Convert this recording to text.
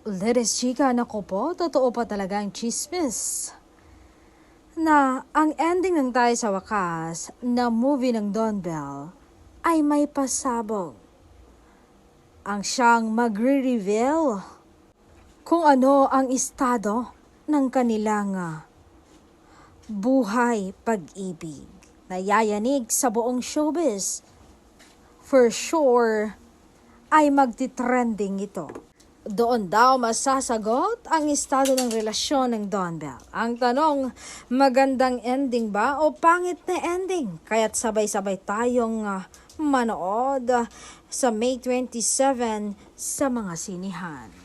Ladies chika, naku po, totoo pa talaga ang chismis na ang ending ng Tayo sa Wakas na movie ng Don Bell ay may pasabog. Ang siyang magre-reveal kung ano ang estado ng kanilang buhay pag-ibig na yayanig sa buong showbiz. For sure ay magti-trending ito. Doon daw masasagot ang estado ng relasyon ng Don Bell. Ang tanong, magandang ending ba o pangit na ending? Kaya't sabay-sabay tayong manood sa May 27 sa mga sinihan.